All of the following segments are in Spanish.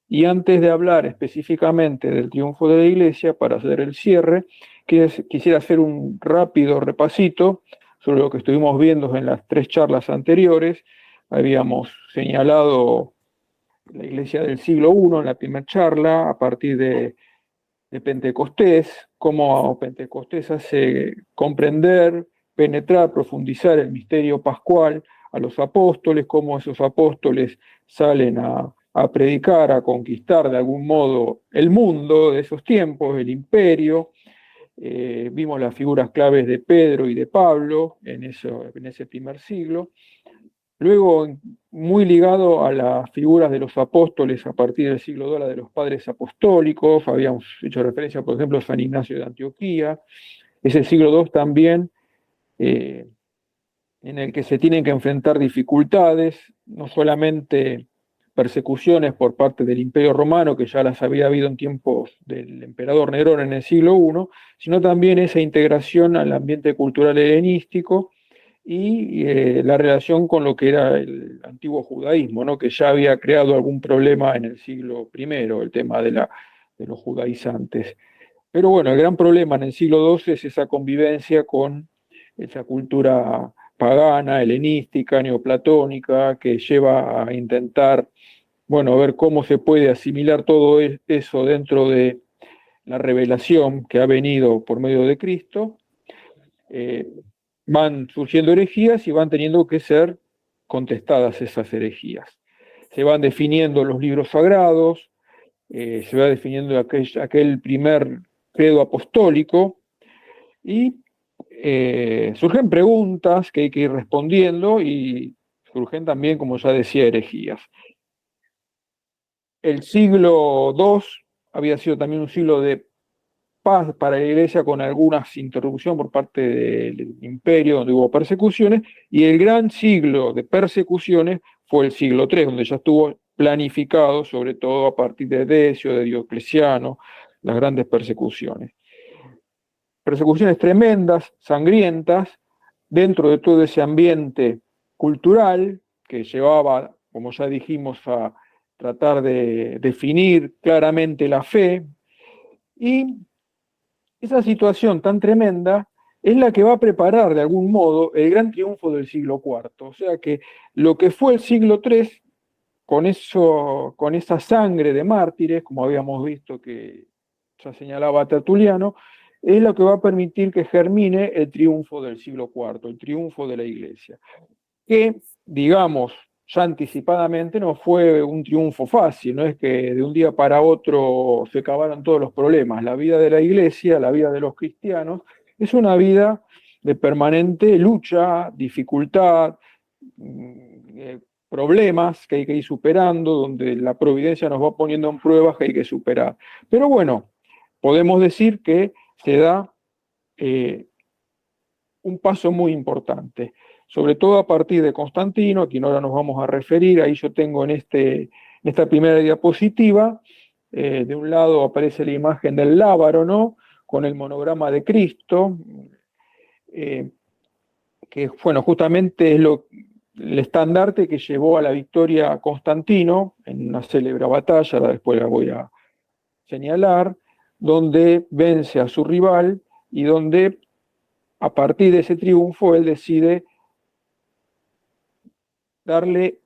Y antes de hablar específicamente del triunfo de la Iglesia, para hacer el cierre, quisiera hacer un rápido repasito sobre lo que estuvimos viendo en las tres charlas anteriores. Habíamos señalado la Iglesia del siglo I en la primera charla, a partir de Pentecostés, cómo Pentecostés hace comprender, penetrar, profundizar el misterio pascual a los apóstoles, cómo esos apóstoles salen a predicar, a conquistar de algún modo el mundo de esos tiempos, el imperio. Vimos las figuras claves de Pedro y de Pablo en ese primer siglo. Luego, muy ligado a las figuras de los apóstoles a partir del siglo II, la de los padres apostólicos, habíamos hecho referencia, por ejemplo, a San Ignacio de Antioquía. Es el siglo II también eh, en el que se tienen que enfrentar dificultades, no solamente persecuciones por parte del Imperio Romano, que ya las había habido en tiempos del emperador Nerón en el siglo I, sino también esa integración al ambiente cultural helenístico y la relación con lo que era el antiguo judaísmo, ¿no? Que ya había creado algún problema en el siglo I, el tema de los judaizantes. Pero bueno, el gran problema en el siglo II es esa convivencia con esa cultura pagana, helenística, neoplatónica, que lleva a intentar, bueno, ver cómo se puede asimilar todo eso dentro de la revelación que ha venido por medio de Cristo. Eh, Van surgiendo herejías y van teniendo que ser contestadas esas herejías. Se van definiendo los libros sagrados, se va definiendo aquel primer credo apostólico y surgen preguntas que hay que ir respondiendo y surgen también, como ya decía, herejías. El siglo II había sido también un siglo de paz para la Iglesia con algunas interrupciones por parte del imperio, donde hubo persecuciones, y el gran siglo de persecuciones fue el siglo III, donde ya estuvo planificado, sobre todo a partir de Decio, de Diocleciano, las grandes persecuciones. Persecuciones tremendas, sangrientas, dentro de todo ese ambiente cultural que llevaba, como ya dijimos, a tratar de definir claramente la fe, y esa situación tan tremenda es la que va a preparar de algún modo el gran triunfo del siglo IV. O sea que lo que fue el siglo III, con esa sangre de mártires, como habíamos visto que ya señalaba Tertuliano, es lo que va a permitir que germine el triunfo del siglo IV, el triunfo de la Iglesia. Que, digamos, ya anticipadamente no fue un triunfo fácil, no es que de un día para otro se acabaron todos los problemas. La vida de la Iglesia, la vida de los cristianos, es una vida de permanente lucha, dificultad, problemas que hay que ir superando, donde la providencia nos va poniendo en pruebas que hay que superar. Pero bueno, podemos decir que se da un paso muy importante, sobre todo a partir de Constantino, a quien ahora nos vamos a referir. Ahí yo tengo en esta primera diapositiva, de un lado aparece la imagen del lábaro, ¿no? Con el monograma de Cristo, eh, que bueno, justamente es el estandarte que llevó a la victoria a Constantino en una célebre batalla, después la voy a señalar, donde vence a su rival y donde a partir de ese triunfo él decide darle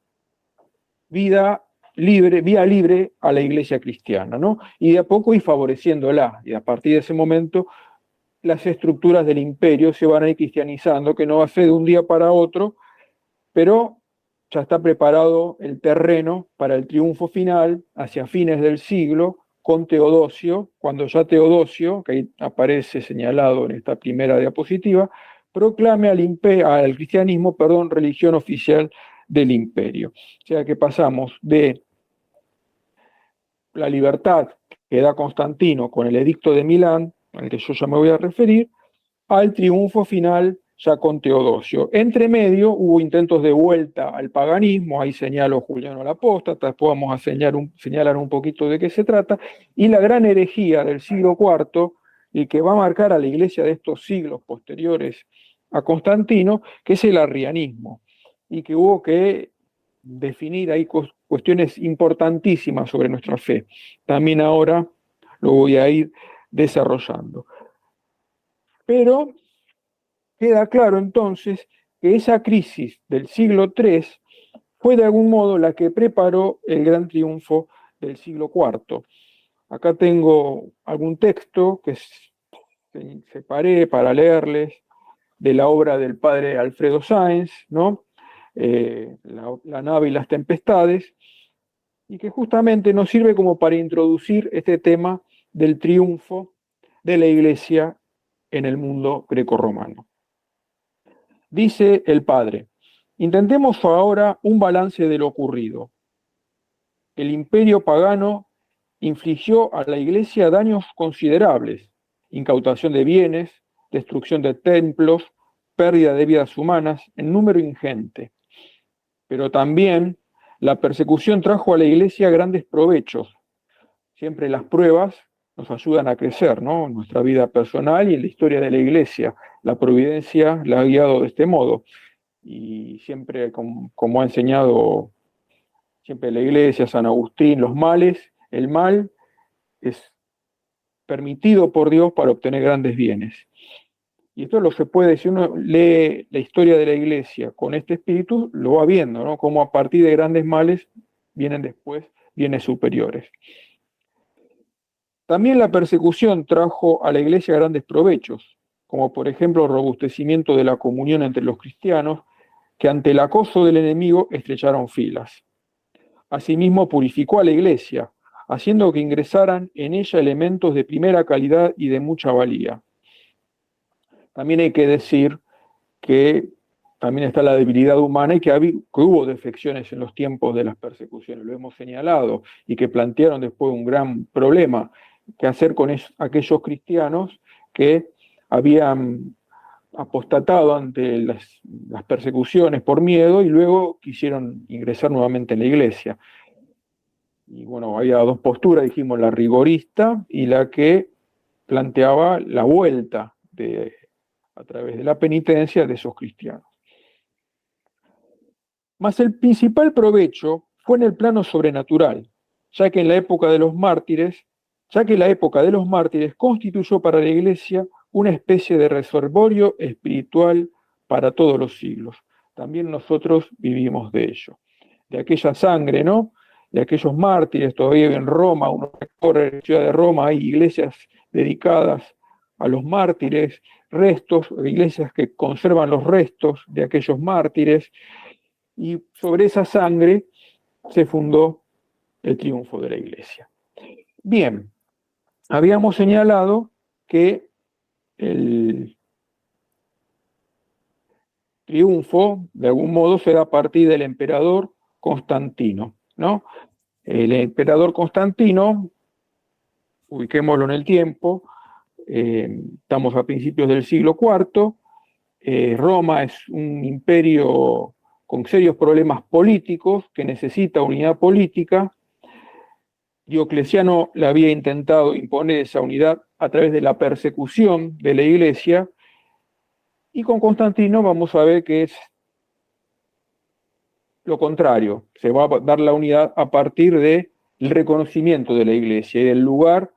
vida libre, vía libre a la iglesia cristiana, ¿no? Y de a poco ir favoreciéndola. Y a partir de ese momento las estructuras del imperio se van a ir cristianizando, que no va a ser de un día para otro, pero ya está preparado el terreno para el triunfo final hacia fines del siglo con Teodosio, cuando ya Teodosio, que ahí aparece señalado en esta primera diapositiva, proclame al cristianismo, perdón, religión oficial del imperio. O sea que pasamos de la libertad que da Constantino con el edicto de Milán, al que yo ya me voy a referir, al triunfo final ya con Teodosio. Entre medio hubo intentos de vuelta al paganismo, ahí señalo Juliano el Apóstata, después vamos a señalar un poquito de qué se trata, y la gran herejía del siglo IV, y que va a marcar a la iglesia de estos siglos posteriores a Constantino, que es el arrianismo, y que hubo que definir ahí cuestiones importantísimas sobre nuestra fe. También ahora lo voy a ir desarrollando. Pero queda claro entonces que esa crisis del siglo III fue de algún modo la que preparó el gran triunfo del siglo IV. Acá tengo algún texto que separé para leerles de la obra del padre Alfredo Sáenz, ¿no? La nave y las tempestades, y que justamente nos sirve como para introducir este tema del triunfo de la Iglesia en el mundo grecorromano. Dice el padre: intentemos ahora un balance de lo ocurrido. El imperio pagano infligió a la Iglesia daños considerables: incautación de bienes, destrucción de templos, pérdida de vidas humanas en número ingente. Pero también la persecución trajo a la Iglesia grandes provechos. Siempre las pruebas nos ayudan a crecer, ¿no? En nuestra vida personal y en la historia de la Iglesia. La providencia la ha guiado de este modo. Y siempre, como ha enseñado siempre la Iglesia, San Agustín, el mal es permitido por Dios para obtener grandes bienes. Y esto lo se puede, si uno lee la historia de la Iglesia con este espíritu, lo va viendo, ¿no? Cómo a partir de grandes males vienen después bienes superiores. También la persecución trajo a la Iglesia grandes provechos, como por ejemplo el robustecimiento de la comunión entre los cristianos, que ante el acoso del enemigo estrecharon filas. Asimismo purificó a la Iglesia, haciendo que ingresaran en ella elementos de primera calidad y de mucha valía. También hay que decir que también está la debilidad humana y que hubo defecciones en los tiempos de las persecuciones, lo hemos señalado, y que plantearon después un gran problema: qué hacer con aquellos cristianos que habían apostatado ante las persecuciones por miedo y luego quisieron ingresar nuevamente en la iglesia. Y bueno, había dos posturas, dijimos, la rigorista y la que planteaba la vuelta a través de la penitencia de esos cristianos. Mas el principal provecho fue en el plano sobrenatural, ya que la época de los mártires constituyó para la Iglesia una especie de reservorio espiritual para todos los siglos. También nosotros vivimos de ello, de aquella sangre, ¿no? De aquellos mártires. Todavía en Roma, uno recorre la ciudad de Roma, hay iglesias dedicadas a los mártires, iglesias que conservan los restos de aquellos mártires, y sobre esa sangre se fundó el triunfo de la Iglesia. Bien, habíamos señalado que el triunfo, de algún modo, se da a partir del emperador Constantino, ¿no? El emperador Constantino, ubiquémoslo en el tiempo, estamos a principios del siglo IV, Roma es un imperio con serios problemas políticos, que necesita unidad política. Diocleciano le había intentado imponer esa unidad a través de la persecución de la Iglesia, y con Constantino vamos a ver que es lo contrario, se va a dar la unidad a partir del reconocimiento de la Iglesia y del lugar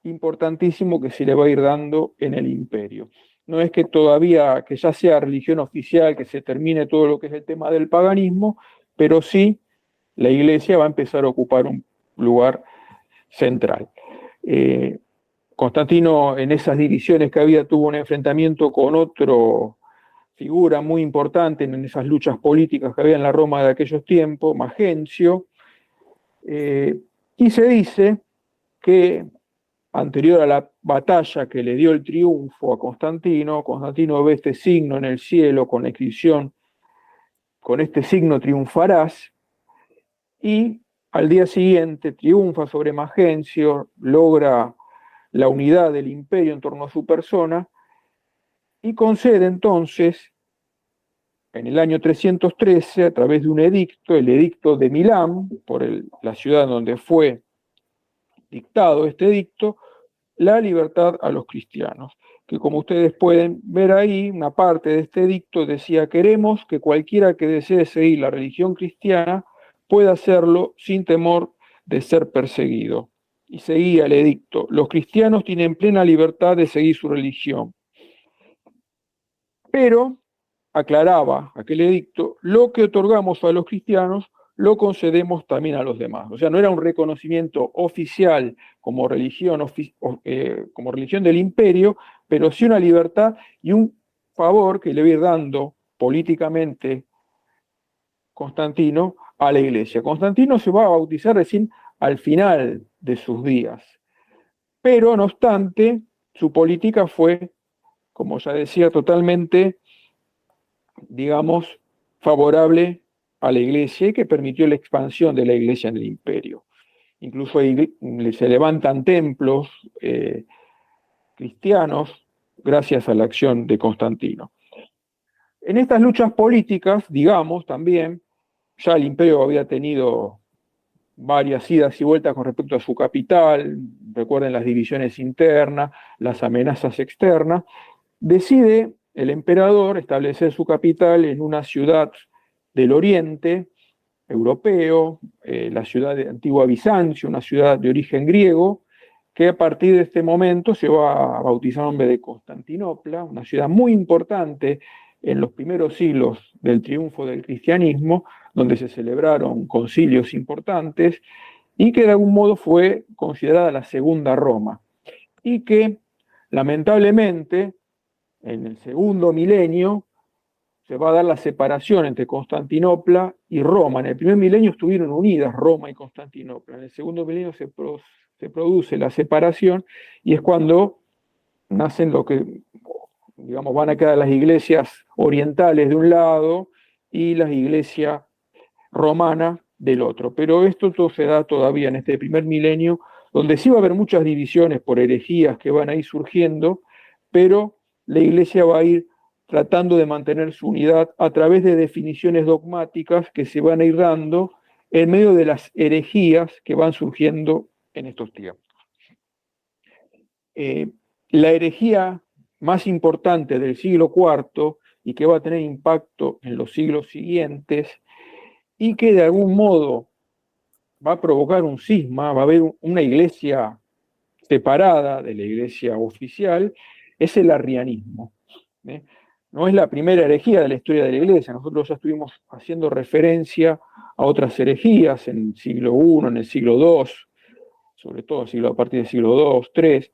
importantísimo que se le va a ir dando en el imperio. No es que todavía, que ya sea religión oficial, que se termine todo lo que es el tema del paganismo, pero sí la Iglesia va a empezar a ocupar un lugar central. Constantino, en esas divisiones que había, tuvo un enfrentamiento con otra figura muy importante en esas luchas políticas que había en la Roma de aquellos tiempos, Magencio, y se dice que anterior a la batalla que le dio el triunfo a Constantino, Constantino ve este signo en el cielo con la inscripción: con este signo triunfarás, y al día siguiente triunfa sobre Magencio, logra la unidad del imperio en torno a su persona, y concede entonces, en el año 313, a través de un edicto, el edicto de Milán, por la ciudad donde fue dictado este edicto, la libertad a los cristianos, que como ustedes pueden ver ahí, una parte de este edicto decía: queremos que cualquiera que desee seguir la religión cristiana pueda hacerlo sin temor de ser perseguido. Y seguía el edicto: los cristianos tienen plena libertad de seguir su religión. Pero, aclaraba aquel edicto, lo que otorgamos a los cristianos lo concedemos también a los demás. O sea, no era un reconocimiento oficial como religión del imperio, pero sí una libertad y un favor que le iba a ir dando políticamente Constantino a la iglesia. Constantino se va a bautizar recién al final de sus días, pero no obstante, su política fue, como ya decía, totalmente, digamos, favorable a la iglesia y que permitió la expansión de la iglesia en el imperio. Incluso se levantan templos cristianos gracias a la acción de Constantino. En estas luchas políticas, digamos, también, ya el imperio había tenido varias idas y vueltas con respecto a su capital, recuerden las divisiones internas, las amenazas externas, decide el emperador establecer su capital en una ciudad del oriente europeo, la ciudad de Antigua Bizancio, una ciudad de origen griego, que a partir de este momento se va a bautizar en nombre de Constantinopla, una ciudad muy importante en los primeros siglos del triunfo del cristianismo, donde se celebraron concilios importantes y que de algún modo fue considerada la segunda Roma, y que lamentablemente en el segundo milenio se va a dar la separación entre Constantinopla y Roma. En el primer milenio estuvieron unidas Roma y Constantinopla. En el segundo milenio se produce la separación y es cuando nacen lo que, digamos, van a quedar las iglesias orientales de un lado y las iglesias romanas del otro. Pero esto todo se da todavía en este primer milenio, donde sí va a haber muchas divisiones por herejías que van a ir surgiendo, pero la iglesia va a ir tratando de mantener su unidad a través de definiciones dogmáticas que se van a ir dando en medio de las herejías que van surgiendo en estos tiempos. La herejía más importante del siglo IV y que va a tener impacto en los siglos siguientes y que de algún modo va a provocar un cisma, va a haber una iglesia separada de la iglesia oficial, es el arrianismo. No es la primera herejía de la historia de la iglesia, nosotros ya estuvimos haciendo referencia a otras herejías en el siglo I, en el siglo II, sobre todo a partir del siglo II, III,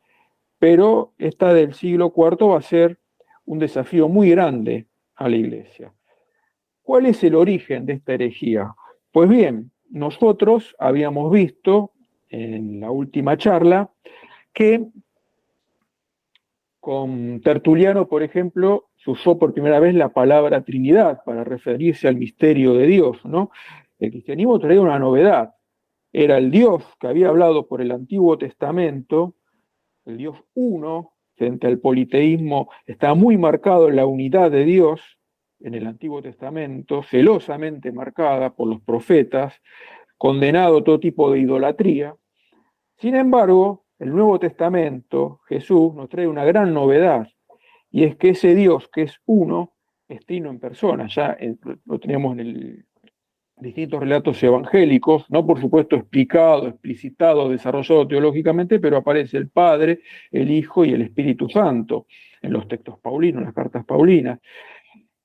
pero esta del siglo IV va a ser un desafío muy grande a la iglesia. ¿Cuál es el origen de esta herejía? Pues bien, nosotros habíamos visto en la última charla que con Tertuliano, por ejemplo, se usó por primera vez la palabra Trinidad para referirse al misterio de Dios, ¿no? El cristianismo traía una novedad. Era el Dios que había hablado por el Antiguo Testamento, el Dios uno, frente al politeísmo, está muy marcado en la unidad de Dios en el Antiguo Testamento, celosamente marcada por los profetas, condenado todo tipo de idolatría. Sin embargo, el Nuevo Testamento, Jesús, nos trae una gran novedad, y es que ese Dios que es uno, es trino en persona. Ya lo tenemos en distintos relatos evangélicos, no por supuesto explicado, explicitado, desarrollado teológicamente, pero aparece el Padre, el Hijo y el Espíritu Santo en los textos paulinos, en las cartas paulinas.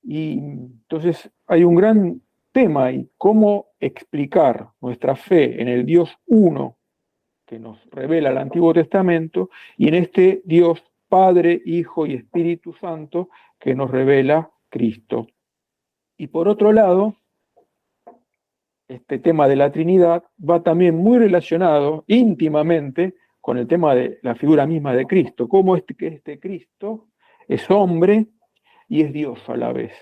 Y entonces hay un gran tema ahí, cómo explicar nuestra fe en el Dios uno que nos revela el Antiguo Testamento y en este Dios Padre, Hijo y Espíritu Santo que nos revela Cristo. Y por otro lado, este tema de la Trinidad va también muy relacionado íntimamente con el tema de la figura misma de Cristo, cómo este Cristo es hombre y es Dios a la vez.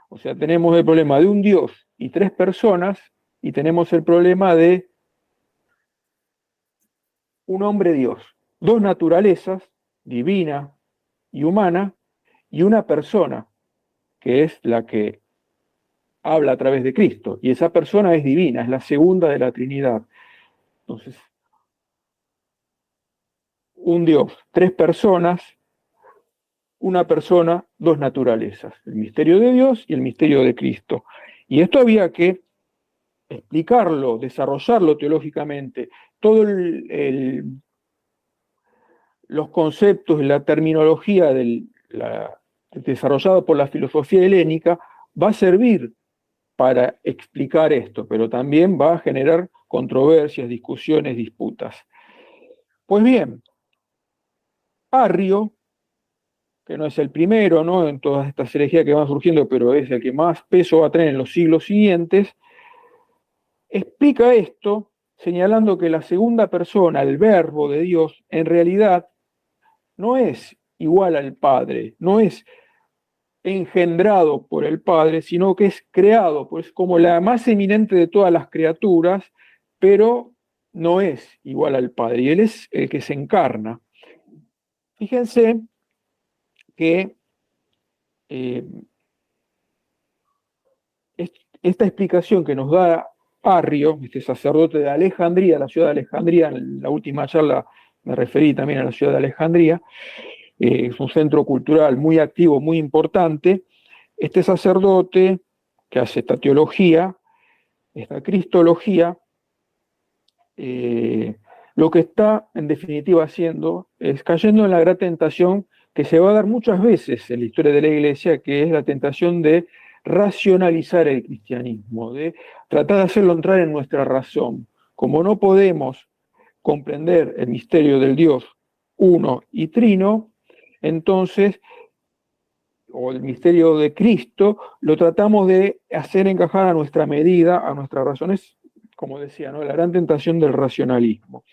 O sea, tenemos el problema de un Dios y tres personas, y tenemos el problema de un hombre Dios, dos naturalezas, divina y humana, y una persona, que es la que habla a través de Cristo, y esa persona es divina, es la segunda de la Trinidad. Entonces, un Dios, tres personas, una persona, dos naturalezas, el misterio de Dios y el misterio de Cristo. Y esto había que explicarlo, desarrollarlo teológicamente, todos los conceptos y la terminología desarrollada por la filosofía helénica va a servir para explicar esto, pero también va a generar controversias, discusiones, disputas. Pues bien, Arrio, que no es el primero, ¿no?, en todas estas herejías que van surgiendo, pero es el que más peso va a tener en los siglos siguientes, explica esto señalando que la segunda persona, el verbo de Dios, en realidad no es igual al Padre, no es engendrado por el Padre, sino que es creado, pues como la más eminente de todas las criaturas, pero no es igual al Padre, y Él es el que se encarna. Fíjense que esta explicación que nos da Arrio, este sacerdote de Alejandría, la ciudad de Alejandría, en la última charla me referí también a la ciudad de Alejandría, es un centro cultural muy activo, muy importante. Este sacerdote que hace esta teología, esta cristología, lo que está en definitiva haciendo es cayendo en la gran tentación que se va a dar muchas veces en la historia de la Iglesia, que es la tentación de racionalizar el cristianismo, de tratar de hacerlo entrar en nuestra razón. Como no podemos comprender el misterio del Dios uno y trino, entonces, o el misterio de Cristo, lo tratamos de hacer encajar a nuestra medida, a nuestras razones, como decía, ¿no?, la gran tentación del racionalismo.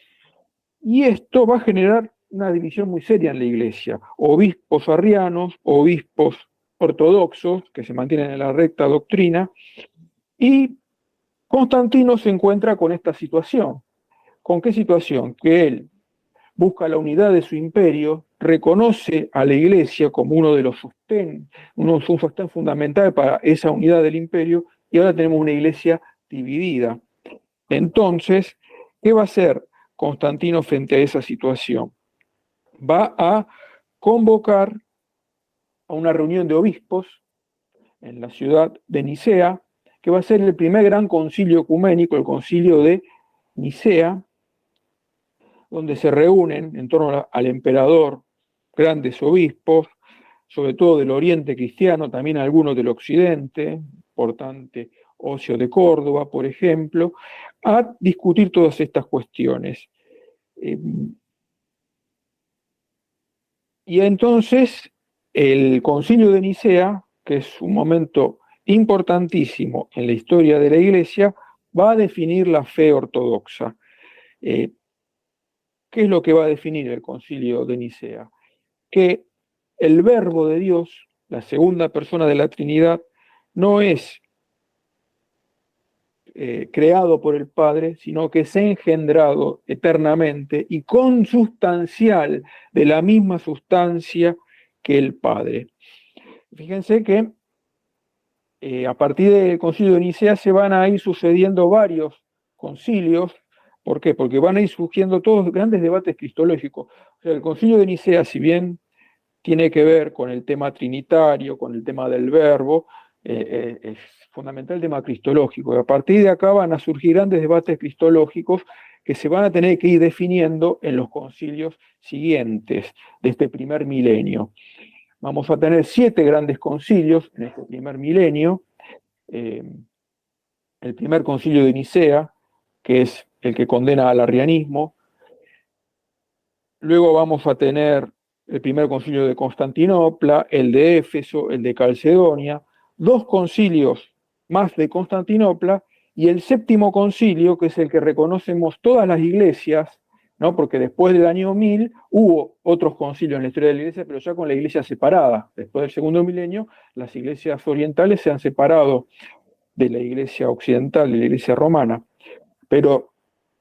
Y esto va a generar una división muy seria en la Iglesia. Obispos arrianos, obispos ortodoxos, que se mantienen en la recta doctrina, y Constantino se encuentra con esta situación. ¿Con qué situación? Que él busca la unidad de su imperio, reconoce a la Iglesia como uno de los un sostén fundamental para esa unidad del imperio, y ahora tenemos una Iglesia dividida. Entonces, ¿qué va a hacer Constantino frente a esa situación? Va a convocar a una reunión de obispos en la ciudad de Nicea, que va a ser el primer gran concilio ecuménico, el concilio de Nicea, donde se reúnen en torno al emperador grandes obispos, sobre todo del oriente cristiano, también algunos del occidente, importante Ocio de Córdoba, por ejemplo, a discutir todas estas cuestiones. Y entonces el concilio de Nicea, que es un momento importantísimo en la historia de la Iglesia, va a definir la fe ortodoxa. ¿Qué es lo que va a definir el concilio de Nicea? Que el verbo de Dios, la segunda persona de la Trinidad, no es creado por el Padre, sino que es engendrado eternamente y consustancial de la misma sustancia que el Padre. Fíjense que a partir del concilio de Nicea se van a ir sucediendo varios concilios. ¿Por qué? Porque van a ir surgiendo todos grandes debates cristológicos. O sea, el concilio de Nicea, si bien tiene que ver con el tema trinitario, con el tema del verbo, es fundamental el tema cristológico. Y a partir de acá van a surgir grandes debates cristológicos que se van a tener que ir definiendo en los concilios siguientes de este primer milenio. Vamos a tener 7 grandes concilios en este primer milenio. El primer concilio de Nicea, que es el que condena al arrianismo. Luego vamos a tener el primer concilio de Constantinopla, el de Éfeso, el de Calcedonia, 2 concilios más de Constantinopla, y el séptimo concilio, que es el que reconocemos todas las iglesias, ¿no?, porque después del año 1000 hubo otros concilios en la historia de la iglesia, pero ya con la iglesia separada. Después del segundo milenio, las iglesias orientales se han separado de la iglesia occidental, de la iglesia romana. Pero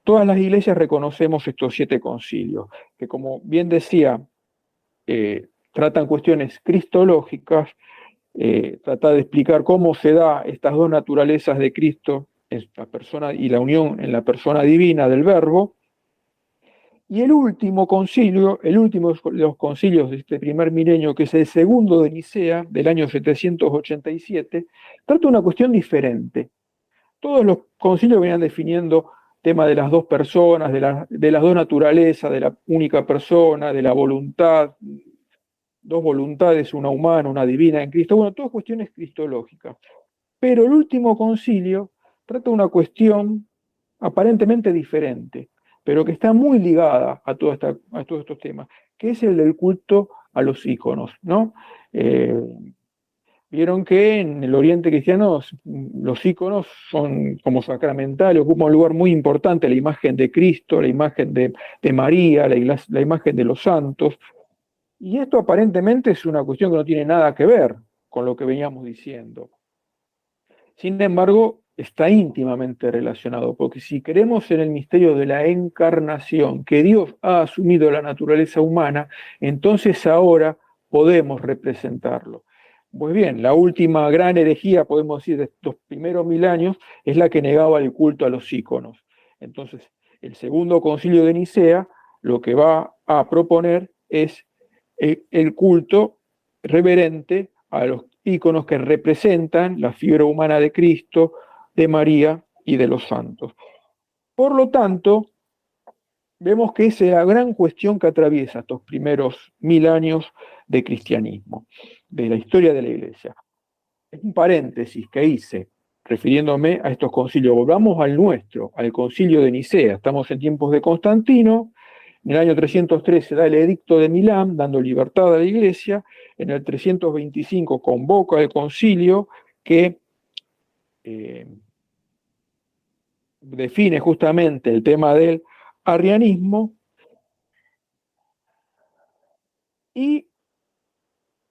todas las iglesias reconocemos estos 7 concilios, que, como bien decía, tratan cuestiones cristológicas, trata de explicar cómo se da estas dos naturalezas de Cristo, esta persona y la unión en la persona divina del Verbo. Y el último concilio, el último de los concilios de este primer milenio, que es el segundo de Nicea, del año 787, trata una cuestión diferente. Todos los concilios venían definiendo tema de las dos personas, de las dos naturalezas, de la única persona, de la voluntad, dos voluntades, una humana, una divina en Cristo. Bueno, todas cuestiones cristológicas. Pero el último concilio trata una cuestión aparentemente diferente, pero que está muy ligada a todos estos temas, que es el del culto a los íconos, ¿no? Vieron que en el Oriente cristiano los íconos son como sacramentales, ocupan un lugar muy importante, la imagen de Cristo, la imagen de María, la imagen de los santos, y esto aparentemente es una cuestión que no tiene nada que ver con lo que veníamos diciendo. Sin embargo, está íntimamente relacionado, porque si creemos en el misterio de la encarnación, que Dios ha asumido la naturaleza humana, entonces ahora podemos representarlo. Pues bien, la última gran herejía, podemos decir, de estos primeros 1000 años, es la que negaba el culto a los íconos. Entonces, el segundo concilio de Nicea lo que va a proponer es el culto reverente a los íconos que representan la figura humana de Cristo, de María y de los santos. Por lo tanto, vemos que esa es la gran cuestión que atraviesa estos primeros 1000 años de cristianismo, de la historia de la Iglesia. Es un paréntesis que hice refiriéndome a estos concilios. Volvamos al nuestro, al concilio de Nicea. Estamos en tiempos de Constantino. En el año 303 se da el edicto de Milán, dando libertad a la Iglesia. En el 325 convoca el concilio que define justamente el tema del arrianismo y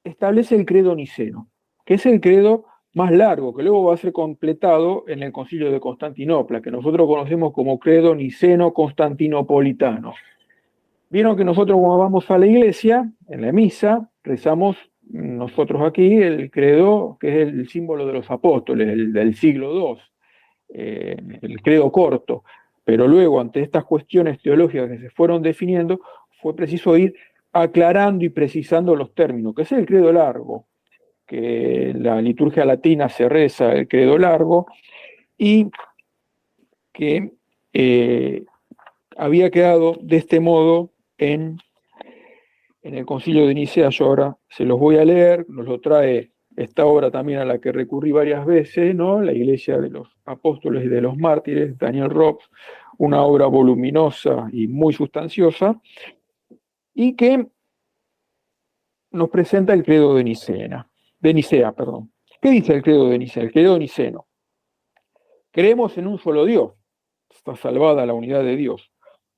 establece el credo niceno, que es el credo más largo, que luego va a ser completado en el concilio de Constantinopla, que nosotros conocemos como credo niceno-constantinopolitano. Vieron que nosotros cuando vamos a la iglesia, en la misa, rezamos nosotros aquí el credo, que es el símbolo de los apóstoles, del siglo II, el credo corto. Pero luego, ante estas cuestiones teológicas que se fueron definiendo, fue preciso ir aclarando y precisando los términos, que es el credo largo, que la liturgia latina se reza el credo largo, y que había quedado de este modo en el concilio de Nicea. Yo ahora se los voy a leer, nos lo trae esta obra también a la que recurrí varias veces, ¿no? La Iglesia de los Apóstoles y de los Mártires, Daniel Rops, una obra voluminosa y muy sustanciosa, y que nos presenta el credo de Nicea. ¿Qué dice el credo de Nicea? El credo niceno. Creemos en un solo Dios, está salvada la unidad de Dios,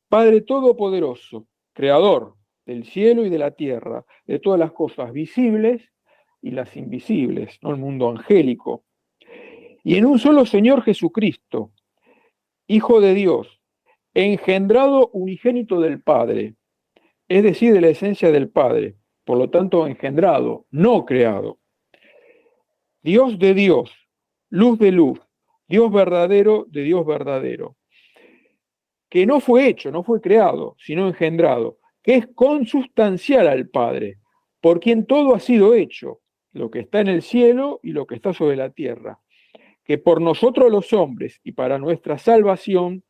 Padre Todopoderoso, Creador del cielo y de la tierra, de todas las cosas visibles y las invisibles, ¿no? El mundo angélico. Y en un solo Señor Jesucristo, Hijo de Dios, engendrado unigénito del Padre, es decir, de la esencia del Padre, por lo tanto engendrado, no creado. Dios de Dios, luz de luz, Dios verdadero de Dios verdadero, que no fue hecho, no fue creado, sino engendrado, que es consustancial al Padre, por quien todo ha sido hecho, lo que está en el cielo y lo que está sobre la tierra, que por nosotros los hombres y para nuestra salvación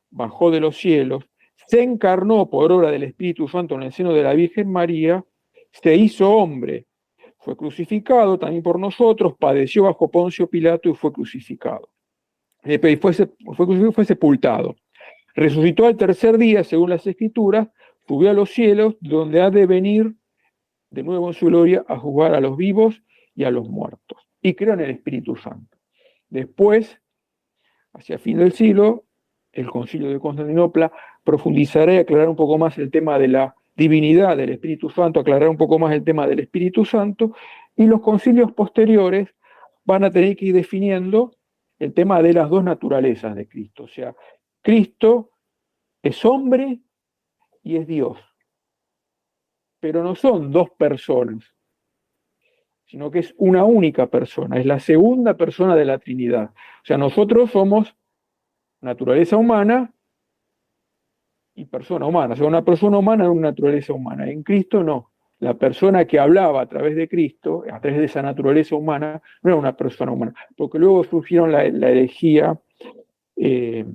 bajó de los cielos, se encarnó por obra del Espíritu Santo en el seno de la Virgen María, se hizo hombre, fue crucificado también por nosotros, padeció bajo Poncio Pilato y fue crucificado. Fue sepultado. Resucitó al tercer día, según las Escrituras, subió a los cielos, donde ha de venir de nuevo en su gloria a juzgar a los vivos y a los muertos. Y creo en el Espíritu Santo. Después, hacia fin del siglo, el Concilio de Constantinopla profundizará y aclarará un poco más el tema de la divinidad del Espíritu Santo, aclarará un poco más el tema del Espíritu Santo, y los concilios posteriores van a tener que ir definiendo el tema de las dos naturalezas de Cristo. O sea, Cristo es hombre y es Dios, pero no son dos personas, sino que es una única persona, es la segunda persona de la Trinidad. O sea, nosotros somos naturaleza humana y persona humana. O sea, una persona humana es una naturaleza humana. En Cristo no. La persona que hablaba a través de Cristo, a través de esa naturaleza humana, no era una persona humana. Porque luego surgieron la herejía eh,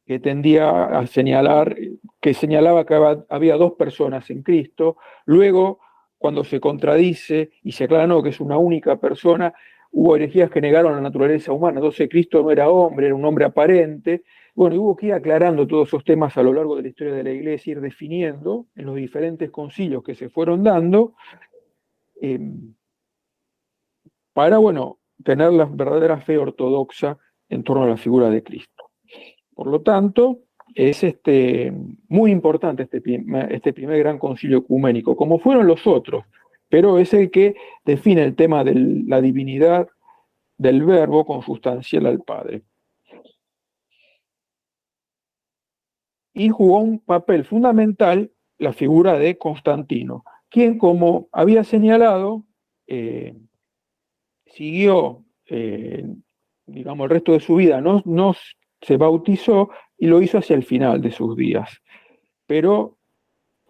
que tendía a señalar, que señalaba que había dos personas en Cristo. Luego, cuando se contradice y se aclara no, que es una única persona, hubo herejías que negaron la naturaleza humana. Entonces Cristo no era hombre, era un hombre aparente. Bueno, y hubo que ir aclarando todos esos temas a lo largo de la historia de la Iglesia, ir definiendo en los diferentes concilios que se fueron dando, eh, para, bueno, tener la verdadera fe ortodoxa en torno a la figura de Cristo. Por lo tanto, es muy importante este primer gran concilio ecuménico, como fueron los otros, pero es el que define el tema de la divinidad del Verbo consustancial al Padre. Y jugó un papel fundamental la figura de Constantino, quien, como había señalado, siguió, digamos, el resto de su vida, no se bautizó y lo hizo hacia el final de sus días. Pero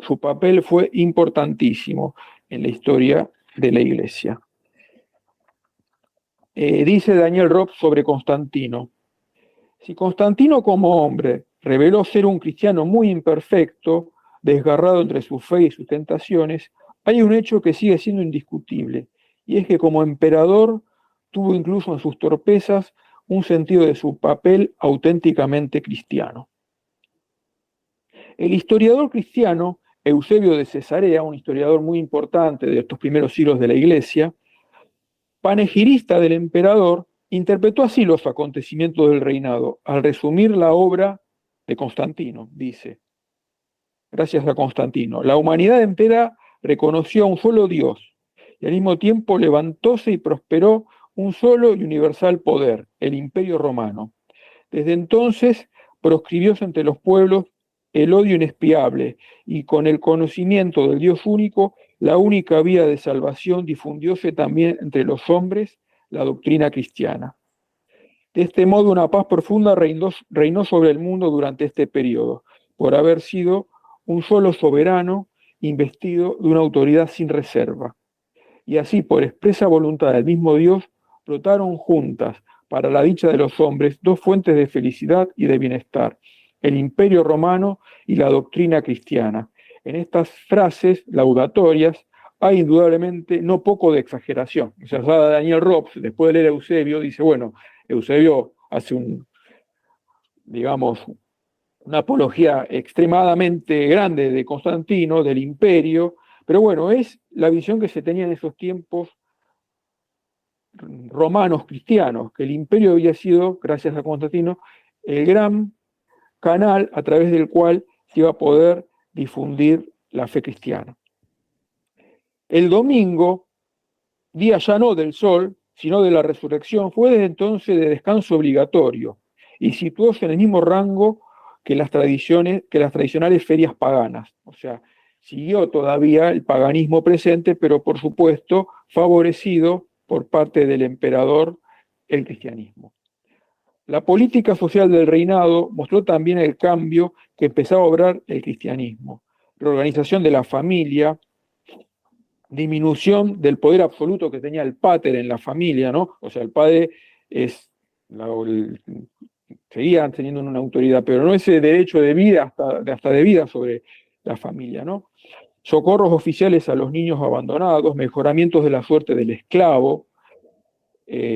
su papel fue importantísimo en la historia de la Iglesia. Dice Daniel Robb sobre Constantino: si Constantino como hombre reveló ser un cristiano muy imperfecto, desgarrado entre su fe y sus tentaciones, hay un hecho que sigue siendo indiscutible, y es que como emperador tuvo incluso en sus torpezas un sentido de su papel auténticamente cristiano. El historiador cristiano Eusebio de Cesarea, un historiador muy importante de estos primeros siglos de la Iglesia, panegirista del emperador, interpretó así los acontecimientos del reinado, al resumir la obra de Constantino. Dice: gracias a Constantino, la humanidad entera reconoció a un solo Dios y al mismo tiempo levantóse y prosperó un solo y universal poder, el Imperio Romano. Desde entonces proscribióse entre los pueblos el odio inexpiable, y con el conocimiento del Dios único, la única vía de salvación, difundióse también entre los hombres la doctrina cristiana. De este modo, una paz profunda reinó sobre el mundo durante este periodo, por haber sido un solo soberano investido de una autoridad sin reserva. Y así, por expresa voluntad del mismo Dios, brotaron juntas, para la dicha de los hombres, dos fuentes de felicidad y de bienestar: el Imperio Romano y la doctrina cristiana. En estas frases laudatorias hay indudablemente no poco de exageración. O sea, Daniel Robb, después de leer a Eusebio, dice, bueno, Eusebio hace digamos, una apología extremadamente grande de Constantino, del imperio, pero bueno, es la visión que se tenía en esos tiempos romanos cristianos, que el imperio había sido, gracias a Constantino, el gran canal a través del cual se iba a poder difundir la fe cristiana. El domingo, día ya no del sol, sino de la resurrección, fue desde entonces de descanso obligatorio y situóse en el mismo rango que las tradicionales ferias paganas. O sea, siguió todavía el paganismo presente, pero por supuesto favorecido por parte del emperador el cristianismo. La política social del reinado mostró también el cambio que empezaba a obrar el cristianismo: reorganización de la familia, disminución del poder absoluto que tenía el pater en la familia, ¿no? O sea, el padre seguía teniendo una autoridad, pero no ese derecho de vida, hasta de vida sobre la familia, ¿no? Socorros oficiales a los niños abandonados, mejoramientos de la suerte del esclavo,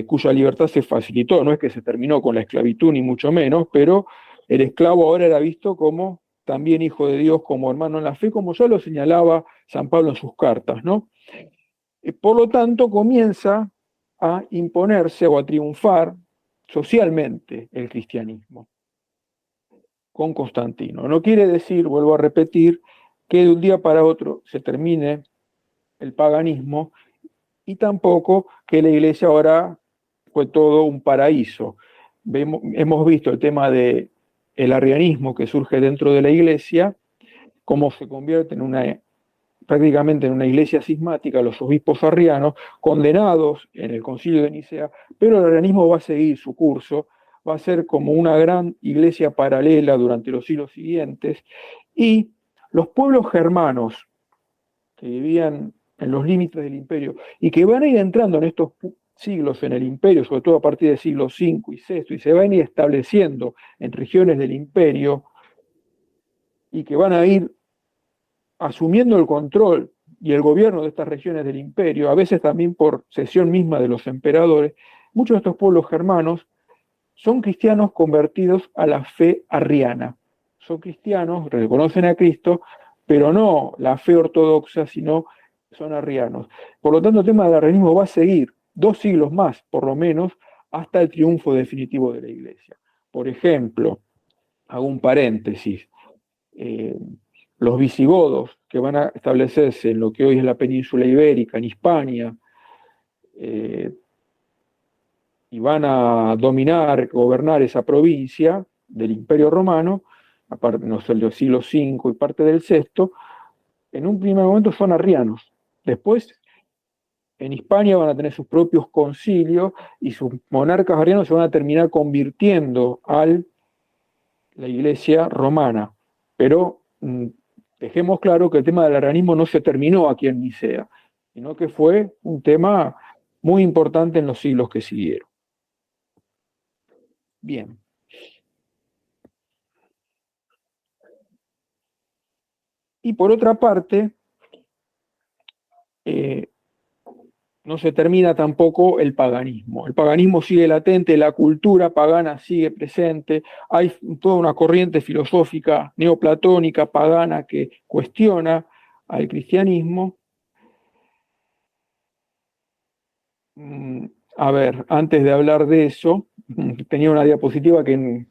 cuya libertad se facilitó. No es que se terminó con la esclavitud, ni mucho menos, pero el esclavo ahora era visto como también hijo de Dios, como hermano en la fe, como ya lo señalaba San Pablo en sus cartas, ¿no? Por lo tanto, comienza a imponerse o a triunfar socialmente el cristianismo con Constantino. No quiere decir, vuelvo a repetir, que de un día para otro se termine el paganismo, y tampoco que la iglesia ahora fue todo un paraíso. Hemos visto el tema del arrianismo que surge dentro de la iglesia, cómo se convierte prácticamente en una iglesia cismática, los obispos arrianos, condenados en el concilio de Nicea, pero el arrianismo va a seguir su curso, va a ser como una gran iglesia paralela durante los siglos siguientes, y los pueblos germanos que vivían en los límites del imperio y que van a ir entrando en estos siglos en el imperio, sobre todo a partir del siglo V y VI, y se van a ir estableciendo en regiones del imperio y que van a ir asumiendo el control y el gobierno de estas regiones del imperio, a veces también por cesión misma de los emperadores, muchos de estos pueblos germanos son cristianos convertidos a la fe arriana. Son cristianos, reconocen a Cristo, pero no la fe ortodoxa, sino son arrianos. Por lo tanto, el tema del arrianismo va a seguir 2 siglos más, por lo menos, hasta el triunfo definitivo de la Iglesia. Por ejemplo, hago un paréntesis, los visigodos que van a establecerse en lo que hoy es la península ibérica, en Hispania, y van a dominar, gobernar esa provincia del Imperio Romano, aparte no sé, del siglo V y parte del VI, en un primer momento son arrianos. Después, en Hispania van a tener sus propios concilios y sus monarcas arrianos se van a terminar convirtiendo a la Iglesia romana. Pero dejemos claro que el tema del arrianismo no se terminó aquí en Nicea, sino que fue un tema muy importante en los siglos que siguieron. Bien. Y por otra parte, no se termina tampoco el paganismo. El paganismo sigue latente, la cultura pagana sigue presente, hay toda una corriente filosófica neoplatónica pagana que cuestiona al cristianismo. A ver, antes de hablar de eso, tenía una diapositiva que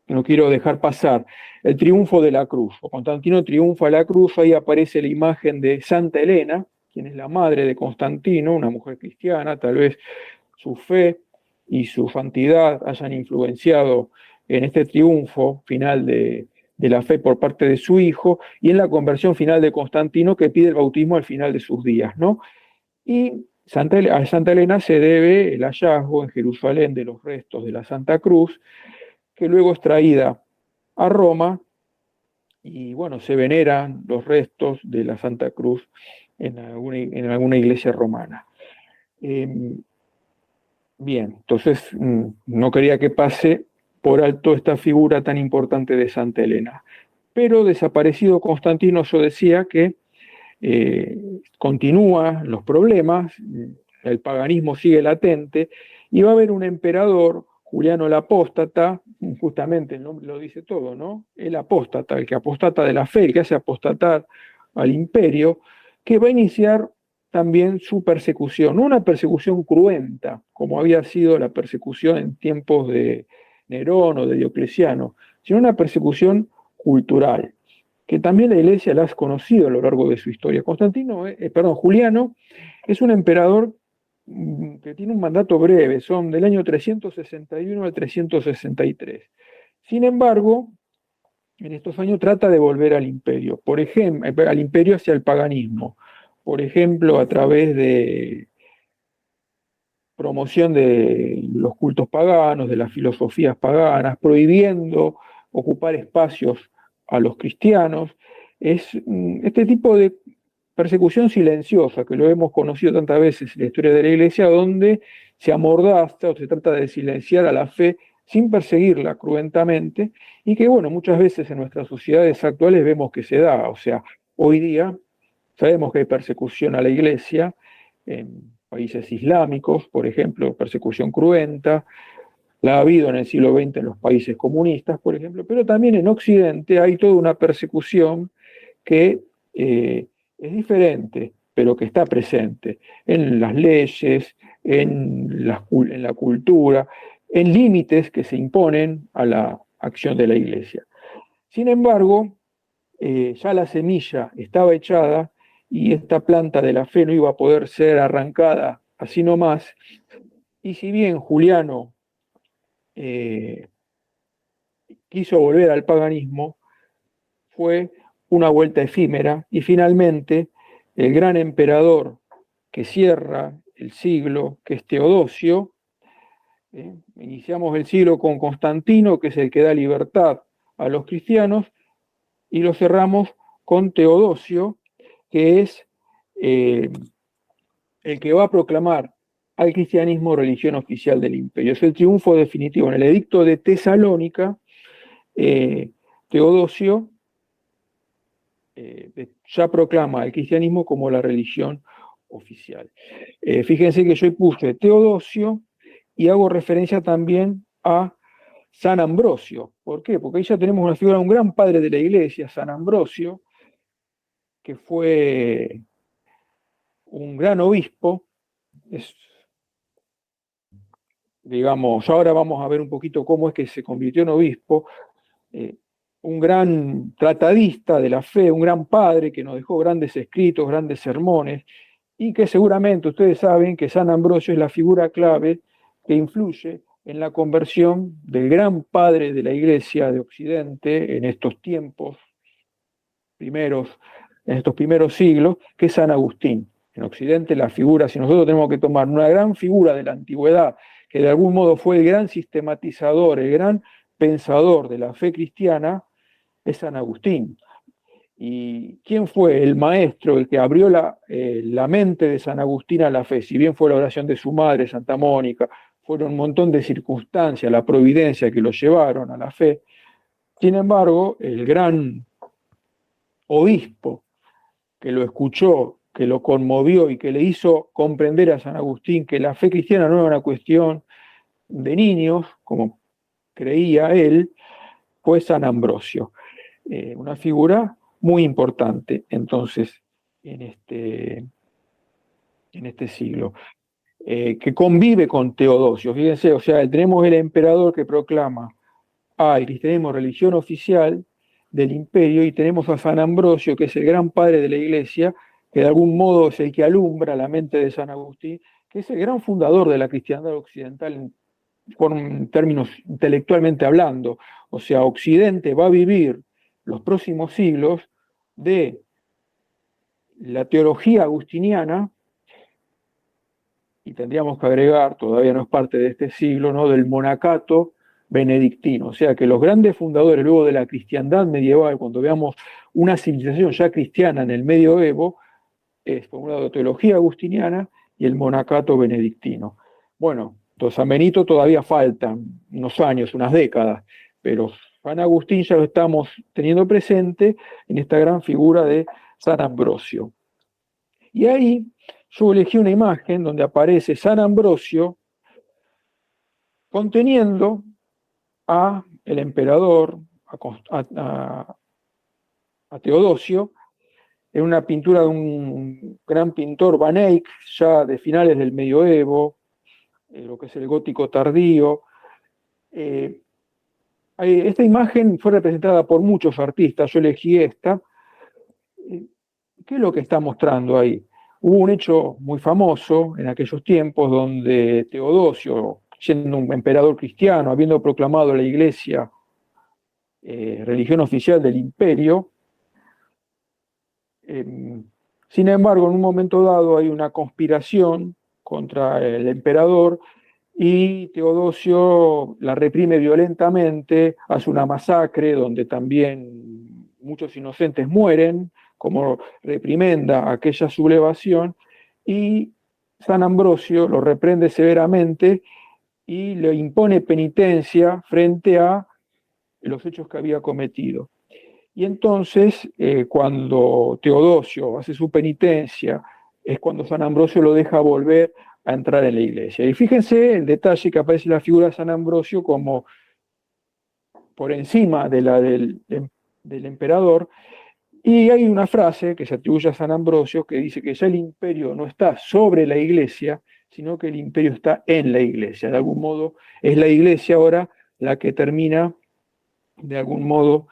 no quiero dejar pasar. El triunfo de la cruz. Constantino triunfa de la cruz, ahí aparece la imagen de Santa Elena, quien es la madre de Constantino, una mujer cristiana, tal vez su fe y su santidad hayan influenciado en este triunfo final de la fe por parte de su hijo y en la conversión final de Constantino que pide el bautismo al final de sus días, ¿no? Y a Santa Elena se debe el hallazgo en Jerusalén de los restos de la Santa Cruz, que luego es traída a Roma y bueno, se veneran los restos de la Santa Cruz en alguna iglesia romana. Bien, entonces no quería que pase por alto esta figura tan importante de Santa Elena. Pero desaparecido Constantino, yo decía que continúan los problemas, el paganismo sigue latente, y va a haber un emperador, Juliano el Apóstata, justamente el nombre lo dice todo, ¿no? El apóstata, el que apostata de la fe, el que hace apostatar al imperio, que va a iniciar también su persecución, no una persecución cruenta, como había sido la persecución en tiempos de Nerón o de Diocleciano, sino una persecución cultural, que también la Iglesia la ha conocido a lo largo de su historia. Juliano es un emperador que tiene un mandato breve, son del año 361 al 363. Sin embargo, en estos años trata de volver al imperio, por ejemplo, al imperio hacia el paganismo, por ejemplo, a través de promoción de los cultos paganos, de las filosofías paganas, prohibiendo ocupar espacios a los cristianos. Es este tipo de persecución silenciosa, que lo hemos conocido tantas veces en la historia de la Iglesia, donde se amordaza o se trata de silenciar a la fe sin perseguirla cruentamente, y que, bueno, muchas veces en nuestras sociedades actuales vemos que se da. O sea, hoy día sabemos que hay persecución a la Iglesia en países islámicos, por ejemplo, persecución cruenta, la ha habido en el siglo XX en los países comunistas, por ejemplo, pero también en Occidente hay toda una persecución que es diferente, pero que está presente en las leyes, en la cultura, en límites que se imponen a la acción de la Iglesia. Sin embargo, ya la semilla estaba echada y esta planta de la fe no iba a poder ser arrancada así nomás. Y si bien Juliano quiso volver al paganismo, fue una vuelta efímera y finalmente el gran emperador que cierra el siglo, que es Teodosio, iniciamos el siglo con Constantino, que es el que da libertad a los cristianos, y lo cerramos con Teodosio, que es el que va a proclamar al cristianismo religión oficial del imperio. Es el triunfo definitivo. En el edicto de Tesalónica, Teodosio ya proclama el cristianismo como la religión oficial. Fíjense que yo puse Teodosio y hago referencia también a San Ambrosio. ¿Por qué? Porque ahí ya tenemos una figura de un gran padre de la iglesia, San Ambrosio, que fue un gran obispo. Digamos, ahora vamos a ver un poquito cómo es que se convirtió en obispo. Un gran tratadista de la fe, un gran padre que nos dejó grandes escritos, grandes sermones, y que seguramente ustedes saben que San Ambrosio es la figura clave que influye en la conversión del gran padre de la Iglesia de Occidente en estos tiempos primeros, en estos primeros siglos, que es San Agustín. En Occidente la figura, si nosotros tenemos que tomar una gran figura de la antigüedad, que de algún modo fue el gran sistematizador, el gran pensador de la fe cristiana, es San Agustín. ¿Y quién fue el maestro, el que abrió la mente de San Agustín a la fe? Si bien fue la oración de su madre, Santa Mónica, fueron un montón de circunstancias, la providencia que lo llevaron a la fe. Sin embargo, el gran obispo que lo escuchó, que lo conmovió y que le hizo comprender a San Agustín que la fe cristiana no era una cuestión de niños, como creía él, fue San Ambrosio. Una figura muy importante, entonces, en este siglo, que convive con Teodosio. Fíjense, o sea, tenemos el emperador que proclama el cristianismo religión oficial del imperio, y tenemos a San Ambrosio, que es el gran padre de la iglesia, que de algún modo es el que alumbra la mente de San Agustín, que es el gran fundador de la cristiandad occidental en términos intelectualmente hablando. O sea, Occidente va a vivir los próximos siglos de la teología agustiniana, y tendríamos que agregar, todavía no es parte de este siglo, ¿no?, del monacato benedictino. O sea que los grandes fundadores luego de la cristiandad medieval, cuando veamos una civilización ya cristiana en el medioevo, es por un lado teología agustiniana y el monacato benedictino. Bueno, entonces San Benito todavía faltan unos años, unas décadas, pero San Agustín ya lo estamos teniendo presente en esta gran figura de San Ambrosio. Y ahí yo elegí una imagen donde aparece San Ambrosio conteniendo a el emperador, a Teodosio, en una pintura de un gran pintor, Van Eyck, ya de finales del medioevo, lo que es el gótico tardío. Esta imagen fue representada por muchos artistas, yo elegí esta. ¿Qué es lo que está mostrando ahí? Hubo un hecho muy famoso en aquellos tiempos donde Teodosio, siendo un emperador cristiano, habiendo proclamado la iglesia religión oficial del imperio, sin embargo, en un momento dado hay una conspiración contra el emperador y Teodosio la reprime violentamente, hace una masacre donde también muchos inocentes mueren, como reprimenda a aquella sublevación, y San Ambrosio lo reprende severamente y le impone penitencia frente a los hechos que había cometido. Y entonces, cuando Teodosio hace su penitencia, es cuando San Ambrosio lo deja volver a entrar en la iglesia. Y fíjense el detalle que aparece la figura de San Ambrosio como por encima de la del emperador. Y hay una frase que se atribuye a San Ambrosio que dice que ya el imperio no está sobre la iglesia, sino que el imperio está en la iglesia. De algún modo, es la iglesia ahora la que termina, de algún modo,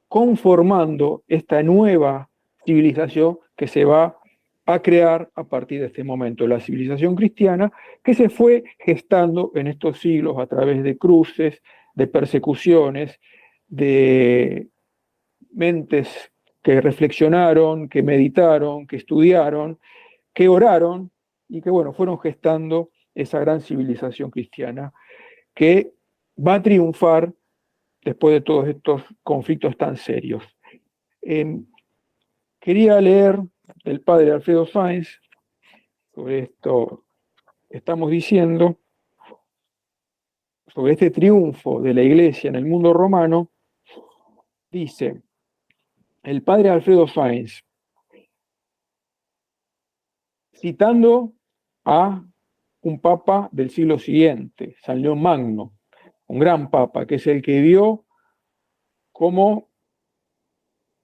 conformando esta nueva civilización que se va a crear a partir de este momento, la civilización cristiana, que se fue gestando en estos siglos a través de cruces, de persecuciones, de mentes que reflexionaron, que meditaron, que estudiaron, que oraron y que, bueno, fueron gestando esa gran civilización cristiana que va a triunfar después de todos estos conflictos tan serios. Quería leer del padre Alfredo Sáenz sobre esto estamos diciendo, sobre este triunfo de la Iglesia en el mundo romano, dice el padre Alfredo Sáenz, citando a un papa del siglo siguiente, San León Magno, un gran papa, que es el que vio cómo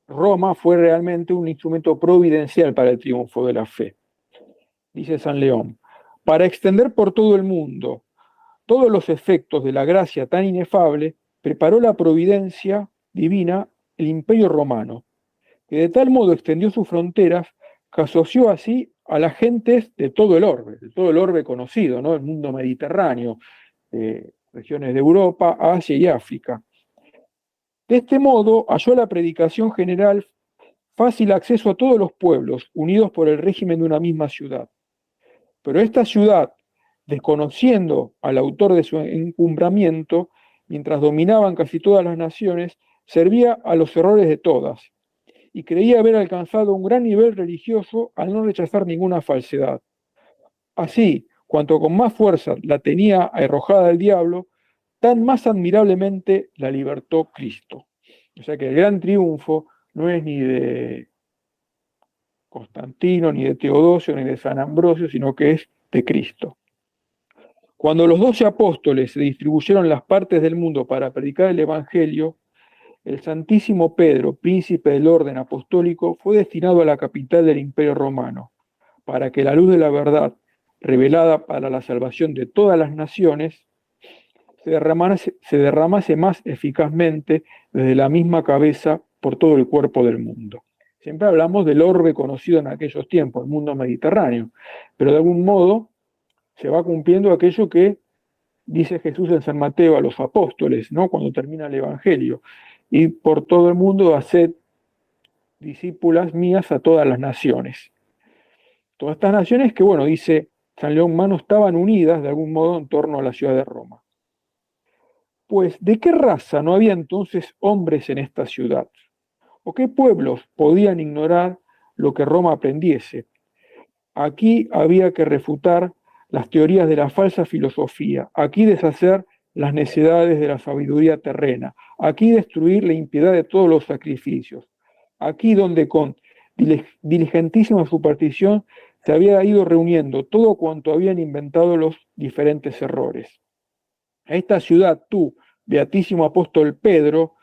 Roma fue realmente un instrumento providencial para el triunfo de la fe. Dice San León, para extender por todo el mundo todos los efectos de la gracia tan inefable, preparó la providencia divina el imperio romano, que de tal modo extendió sus fronteras que asoció así a las gentes de todo el orbe conocido, ¿no? El mundo mediterráneo, regiones de Europa, Asia y África. De este modo halló la predicación general fácil acceso a todos los pueblos, unidos por el régimen de una misma ciudad. Pero esta ciudad, desconociendo al autor de su encumbramiento, mientras dominaban casi todas las naciones, servía a los errores de todas, y creía haber alcanzado un gran nivel religioso al no rechazar ninguna falsedad. Así, cuanto con más fuerza la tenía arrojada el diablo, tan más admirablemente la libertó Cristo. O sea que el gran triunfo no es ni de Constantino, ni de Teodosio, ni de San Ambrosio, sino que es de Cristo. Cuando los 12 apóstoles se distribuyeron las partes del mundo para predicar el Evangelio, el Santísimo Pedro, príncipe del orden apostólico, fue destinado a la capital del Imperio Romano, para que la luz de la verdad, revelada para la salvación de todas las naciones, se derramase más eficazmente desde la misma cabeza por todo el cuerpo del mundo. Siempre hablamos del orbe conocido en aquellos tiempos, el mundo mediterráneo, pero de algún modo se va cumpliendo aquello que dice Jesús en San Mateo a los apóstoles, ¿no? Cuando termina el Evangelio, y por todo el mundo haced discípulas mías a todas las naciones. Todas estas naciones que, bueno, dice San León Magno, estaban unidas de algún modo en torno a la ciudad de Roma. Pues, ¿de qué raza no había entonces hombres en esta ciudad? ¿O qué pueblos podían ignorar lo que Roma aprendiese? Aquí había que refutar las teorías de la falsa filosofía, aquí deshacer las necedades de la sabiduría terrena, aquí destruir la impiedad de todos los sacrificios, aquí donde con diligentísima superstición se había ido reuniendo todo cuanto habían inventado los diferentes errores. A esta ciudad tú, beatísimo apóstol Pedro,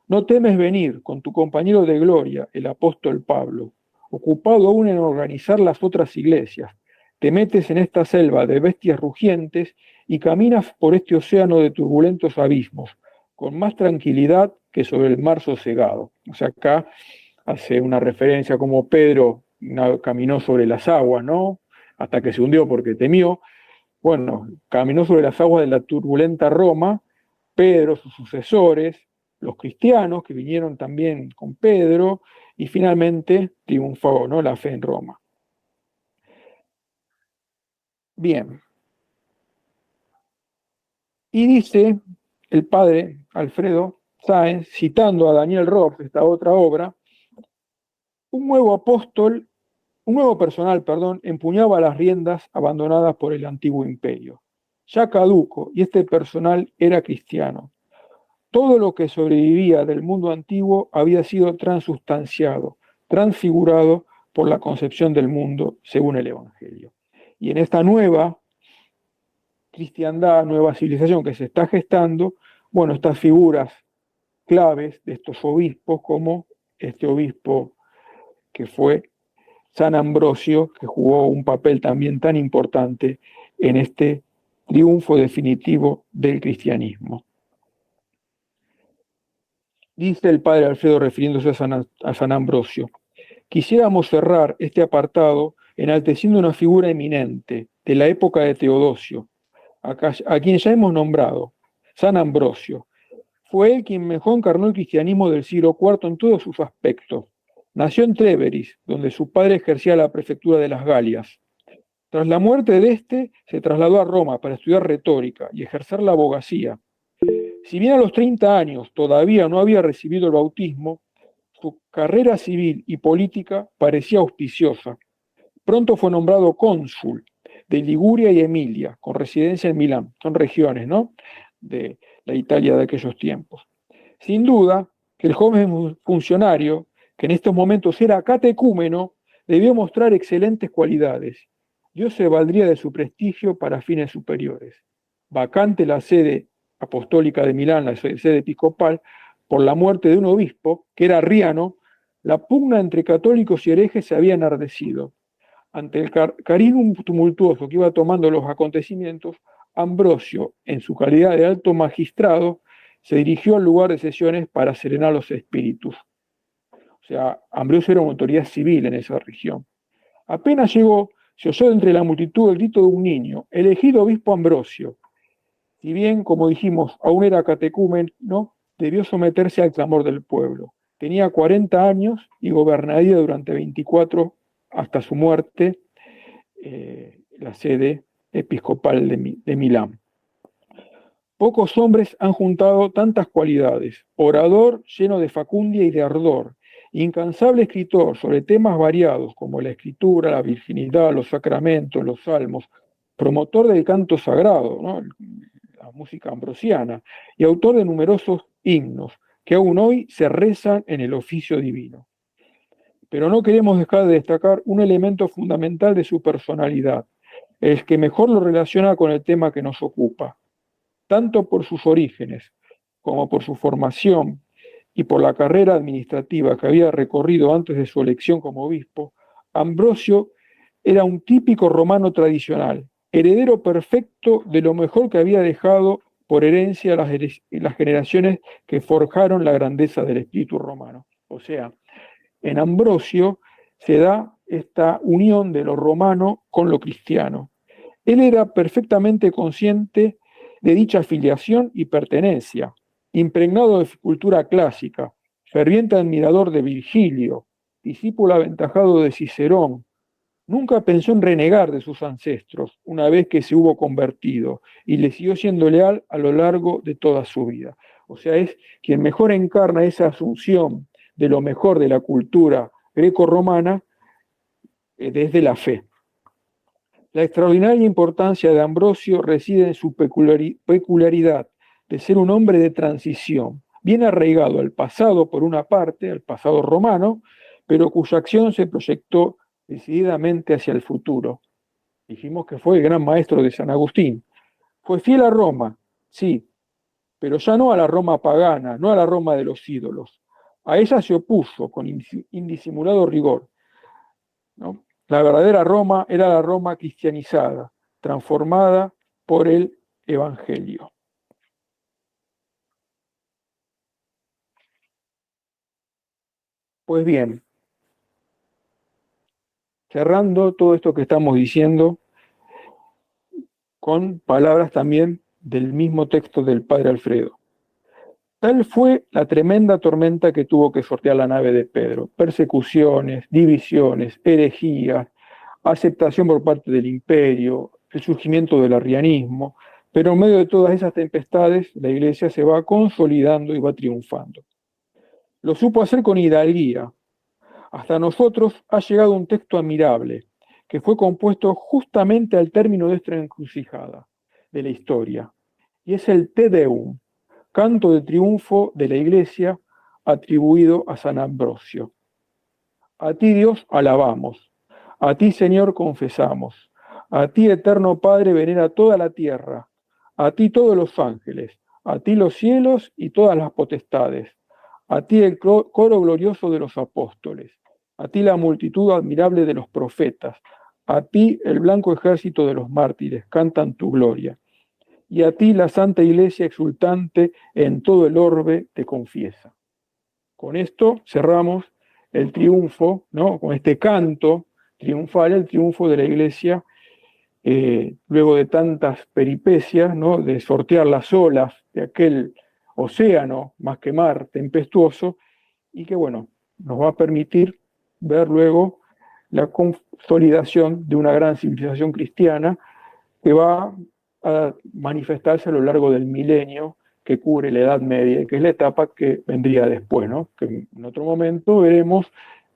no temes venir con tu compañero de gloria, el apóstol Pablo, ocupado aún en organizar las otras iglesias. Te metes en esta selva de bestias rugientes y caminas por este océano de turbulentos abismos, con más tranquilidad que sobre el mar sosegado. O sea, acá hace una referencia como Pedro caminó sobre las aguas, ¿no? Hasta que se hundió porque temió. Bueno, caminó sobre las aguas de la turbulenta Roma, Pedro, sus sucesores, los cristianos que vinieron también con Pedro, y finalmente triunfó, ¿no?, la fe en Roma. Bien. Y dice el padre Alfredo Sáenz, citando a Daniel Robb, esta otra obra, un nuevo personal, empuñaba las riendas abandonadas por el antiguo imperio. Ya caduco, y este personal era cristiano. Todo lo que sobrevivía del mundo antiguo había sido transustanciado, transfigurado por la concepción del mundo según el Evangelio. Y en esta nueva cristiandad, nueva civilización que se está gestando, bueno, estas figuras claves de estos obispos, como este obispo que fue San Ambrosio, que jugó un papel también tan importante en este triunfo definitivo del cristianismo. Dice el padre Alfredo refiriéndose a San Ambrosio: quisiéramos cerrar este apartado enalteciendo una figura eminente de la época de Teodosio, a quien ya hemos nombrado, San Ambrosio. Fue él quien mejor encarnó el cristianismo del siglo IV en todos sus aspectos. Nació en Tréveris, donde su padre ejercía la prefectura de las Galias. Tras la muerte de este, se trasladó a Roma para estudiar retórica y ejercer la abogacía. Si bien a los 30 años todavía no había recibido el bautismo, su carrera civil y política parecía auspiciosa, Pronto fue nombrado cónsul de Liguria y Emilia, con residencia en Milán. Son regiones, ¿no?, de la Italia de aquellos tiempos. Sin duda que el joven funcionario, que en estos momentos era catecúmeno, debió mostrar excelentes cualidades. Dios se valdría de su prestigio para fines superiores. Vacante la sede apostólica de Milán, la sede episcopal, por la muerte de un obispo, que era arriano, la pugna entre católicos y herejes se había enardecido. Ante el cariño tumultuoso que iba tomando los acontecimientos, Ambrosio, en su calidad de alto magistrado, se dirigió al lugar de sesiones para serenar los espíritus. O sea, Ambrosio era una autoridad civil en esa región. Apenas llegó, se oyó entre la multitud el grito de un niño: elegido obispo Ambrosio. Si bien, como dijimos, aún era catecúmeno, debió someterse al clamor del pueblo. Tenía 40 años y gobernaría durante 24 hasta su muerte, la sede episcopal de Milán. Pocos hombres han juntado tantas cualidades: orador lleno de facundia y de ardor, incansable escritor sobre temas variados como la escritura, la virginidad, los sacramentos, los salmos, promotor del canto sagrado, ¿no?, la música ambrosiana, y autor de numerosos himnos que aún hoy se rezan en el oficio divino. Pero no queremos dejar de destacar un elemento fundamental de su personalidad, el que mejor lo relaciona con el tema que nos ocupa. Tanto por sus orígenes como por su formación y por la carrera administrativa que había recorrido antes de su elección como obispo, Ambrosio era un típico romano tradicional, heredero perfecto de lo mejor que había dejado por herencia las generaciones que forjaron la grandeza del espíritu romano. O sea, en Ambrosio se da esta unión de lo romano con lo cristiano. Él era perfectamente consciente de dicha filiación y pertenencia, impregnado de cultura clásica, ferviente admirador de Virgilio, discípulo aventajado de Cicerón. Nunca pensó en renegar de sus ancestros una vez que se hubo convertido, y le siguió siendo leal a lo largo de toda su vida. O sea, es quien mejor encarna esa asunción de lo mejor de la cultura greco-romana desde la fe. La extraordinaria importancia de Ambrosio reside en su peculiaridad de ser un hombre de transición, bien arraigado al pasado por una parte, al pasado romano, pero cuya acción se proyectó decididamente hacia el futuro. Dijimos que fue el gran maestro de San Agustín. Fue fiel a Roma, sí, pero ya no a la Roma pagana, no a la Roma de los ídolos. A ella se opuso con indisimulado rigor, ¿no? La verdadera Roma era la Roma cristianizada, transformada por el Evangelio. Pues bien, cerrando todo esto que estamos diciendo con palabras también del mismo texto del padre Alfredo. Tal fue la tremenda tormenta que tuvo que sortear la nave de Pedro: persecuciones, divisiones, herejías, aceptación por parte del imperio, el surgimiento del arrianismo, pero en medio de todas esas tempestades la iglesia se va consolidando y va triunfando. Lo supo hacer con hidalguía. Hasta nosotros ha llegado un texto admirable, que fue compuesto justamente al término de esta encrucijada de la historia, y es el Te Deum, canto de triunfo de la iglesia atribuido a San Ambrosio. A ti, Dios, alabamos. A ti, Señor, confesamos. A ti, eterno Padre, venera toda la tierra. A ti todos los ángeles. A ti los cielos y todas las potestades. A ti el coro glorioso de los apóstoles. A ti la multitud admirable de los profetas. A ti el blanco ejército de los mártires cantan tu gloria. Y a ti la Santa Iglesia exultante en todo el orbe te confiesa. Con esto cerramos el triunfo, ¿no?, con este canto triunfal, el triunfo de la Iglesia, luego de tantas peripecias, ¿no?, de sortear las olas de aquel océano, más que mar, tempestuoso, y que, bueno, nos va a permitir ver luego la consolidación de una gran civilización cristiana que va a manifestarse a lo largo del milenio que cubre la Edad Media, que es la etapa que vendría después, ¿no?, que en otro momento veremos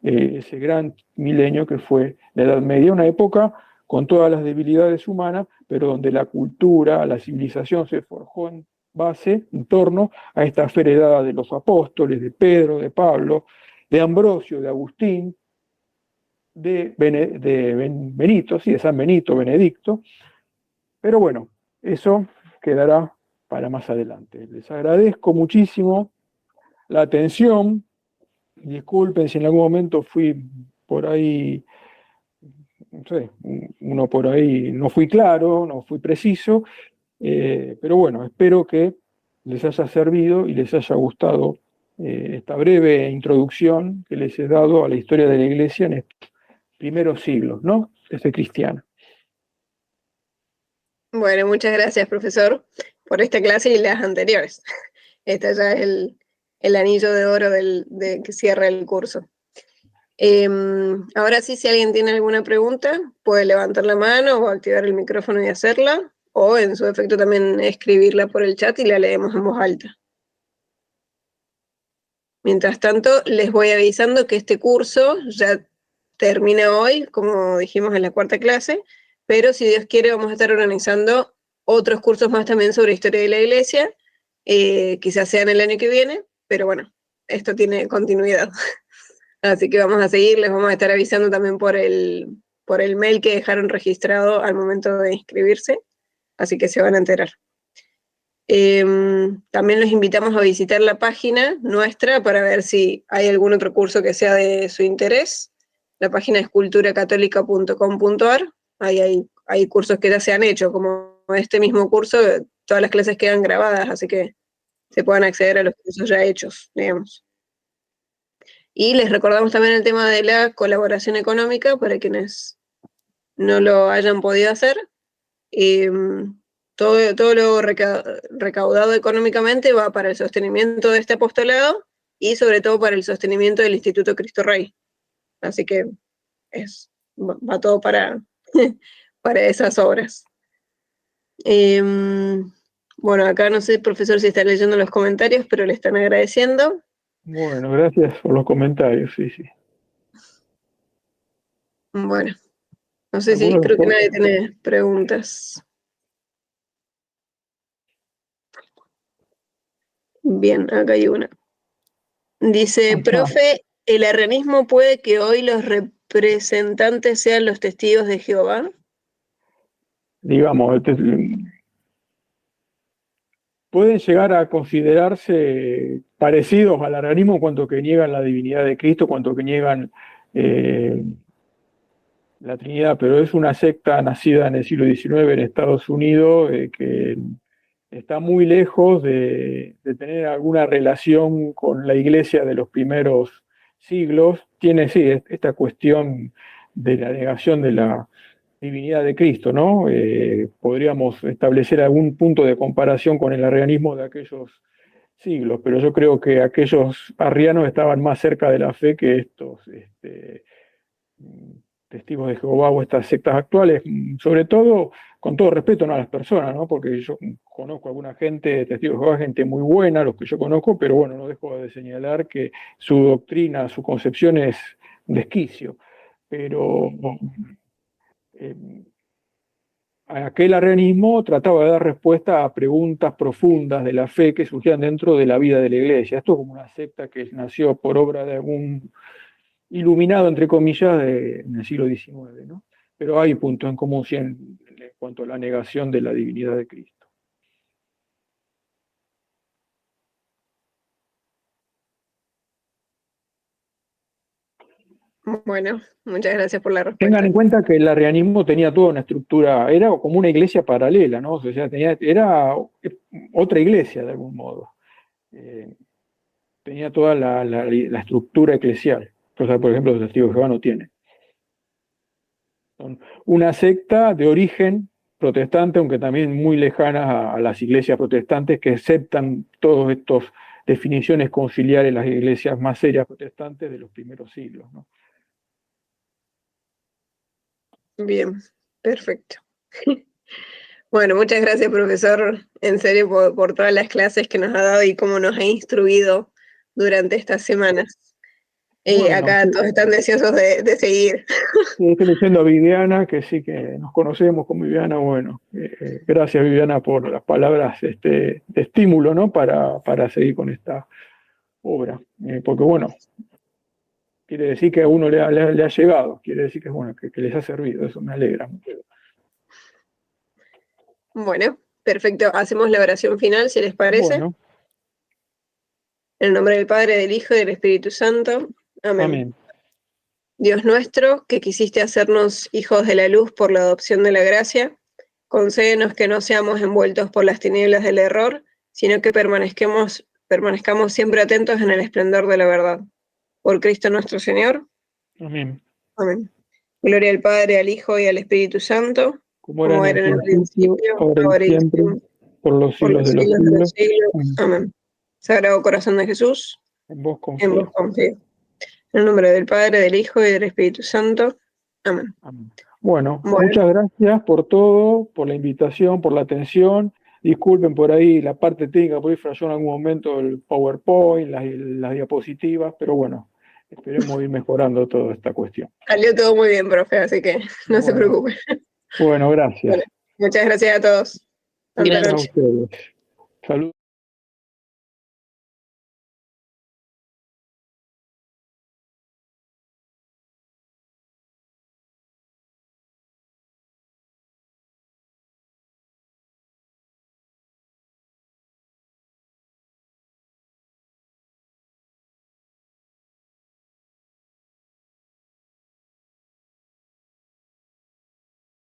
ese gran milenio que fue la Edad Media, una época con todas las debilidades humanas, pero donde la cultura, la civilización se forjó en base, en torno a esta fe heredada de los apóstoles, de Pedro, de Pablo, de Ambrosio, de Agustín, de Benito, sí, de San Benito, Benedicto. Pero bueno, eso quedará para más adelante. Les agradezco muchísimo la atención. Disculpen si en algún momento fui por ahí, no sé, uno por ahí no fui claro, no fui preciso, pero bueno, espero que les haya servido y les haya gustado esta breve introducción que les he dado a la historia de la Iglesia en estos primeros siglos, ¿no? Desde cristiana. Bueno, muchas gracias, profesor, por esta clase y las anteriores. Este ya es el anillo de oro de que cierra el curso. Ahora sí, si alguien tiene alguna pregunta, puede levantar la mano o activar el micrófono y hacerla, o en su defecto también escribirla por el chat y la leemos en voz alta. Mientras tanto, les voy avisando que este curso ya termina hoy, como dijimos en la cuarta clase, pero si Dios quiere vamos a estar organizando otros cursos más también sobre historia de la Iglesia, quizás sean el año que viene, pero bueno, esto tiene continuidad. Así que vamos a seguir, les vamos a estar avisando también por el mail que dejaron registrado al momento de inscribirse, así que se van a enterar. También los invitamos a visitar la página nuestra para ver si hay algún otro curso que sea de su interés. La página es culturacatólica.com.ar. Ahí hay cursos que ya se han hecho, como este mismo curso, todas las clases quedan grabadas, así que se puedan acceder a los cursos ya hechos, digamos. Y les recordamos también el tema de la colaboración económica para quienes no lo hayan podido hacer. Todo lo recaudado económicamente va para el sostenimiento de este apostolado y sobre todo para el sostenimiento del Instituto Cristo Rey. Así que va todo para, para esas obras. Bueno, acá no sé, profesor, si está leyendo los comentarios, pero le están agradeciendo. Bueno, gracias por los comentarios, sí, sí. Bueno, no sé si creo que nadie tiene preguntas. Bien, acá hay una. Dice, profe, ¿el arrianismo puede que hoy los representantes sean los testigos de Jehová? Digamos, pueden llegar a considerarse parecidos al arrianismo cuanto que niegan la divinidad de Cristo, cuanto que niegan la Trinidad, pero es una secta nacida en el siglo XIX en Estados Unidos que está muy lejos de tener alguna relación con la iglesia de los primeros siglos. Tiene, sí, esta cuestión de la negación de la divinidad de Cristo, ¿no? Podríamos establecer algún punto de comparación con el arrianismo de aquellos siglos, pero yo creo que aquellos arrianos estaban más cerca de la fe que estos testigos de Jehová o estas sectas actuales, sobre todo, con todo respeto, no a las personas, ¿no? Porque yo conozco a alguna gente, testigos de Jehová, gente muy buena, los que yo conozco, pero bueno, no dejo de señalar que su doctrina, su concepción es desquicio. Pero aquel arrianismo trataba de dar respuesta a preguntas profundas de la fe que surgían dentro de la vida de la iglesia. Esto es como una secta que nació por obra de algún iluminado, entre comillas, en el siglo XIX, ¿no? Pero hay puntos en común en cuanto a la negación de la divinidad de Cristo. Bueno, muchas gracias por la respuesta. Tengan en cuenta que el arrianismo tenía toda una estructura, era como una iglesia paralela, ¿no? O sea, era otra iglesia de algún modo. Tenía toda la estructura eclesial, cosa, por ejemplo, los testigos de Jehová no tienen. Son una secta de origen protestante, aunque también muy lejana a las iglesias protestantes que aceptan todas estas definiciones conciliares, las iglesias más serias protestantes de los primeros siglos, ¿no? Bien, perfecto. Bueno, muchas gracias, profesor, en serio, por todas las clases que nos ha dado y cómo nos ha instruido durante estas semanas. Bueno, Acá sí, todos están deseosos de seguir. sí, estoy leyendo a Viviana, que sí que nos conocemos con Viviana. Bueno, gracias Viviana por las palabras de estímulo, ¿no? Para seguir con esta obra. Porque bueno, quiere decir que a uno le ha llegado, quiere decir que, bueno, que les ha servido, eso me alegra mucho. Bueno, perfecto. Hacemos la oración final, si les parece. Bueno, En el nombre del Padre, del Hijo y del Espíritu Santo. Amén. amén. Dios nuestro, que quisiste hacernos hijos de la luz por la adopción de la gracia, concédenos que no seamos envueltos por las tinieblas del error, sino que permanezcamos siempre atentos en el esplendor de la verdad. Por Cristo nuestro Señor. Amén. Amén. Gloria al Padre, al Hijo y al Espíritu Santo, Como era en como el era en el principio, principio, ahora y ahora y siempre, siempre, por los por siglos los de los siglos de los siglos. siglos. Amén. Amén. Sagrado Corazón de Jesús, En vos en vos confío. confío. En el nombre del Padre, del Hijo y del Espíritu Santo. Amén. Amén. Bueno, Bueno, muchas gracias por todo, por la invitación, por la atención. Disculpen por ahí la parte técnica, por ahí falló en algún momento el PowerPoint, las diapositivas, pero bueno, esperemos ir mejorando toda esta cuestión. salió todo muy bien, profe, así que no se Bueno, preocupe. bueno, gracias. Bueno, muchas gracias a todos. Santa Gracias a noche. ustedes. Saludos.